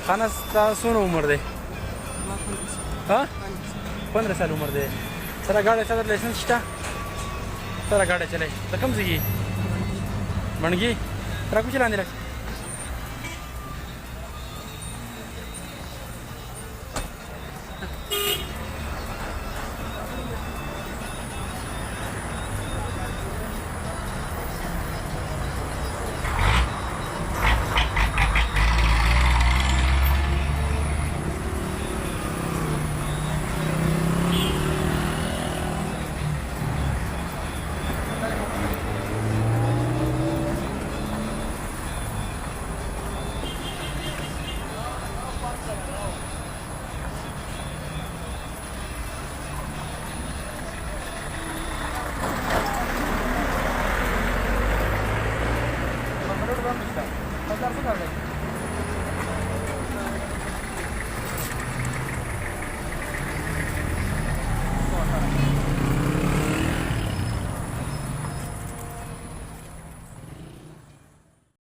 खाना सुनो उम्र दे हाँ 15 साल उम्र दे सारा गाड़ी सारा लाइसेंस स्टा सारा गाड़ी चले तो कम से की बन गई तेरा कुछ लाने लग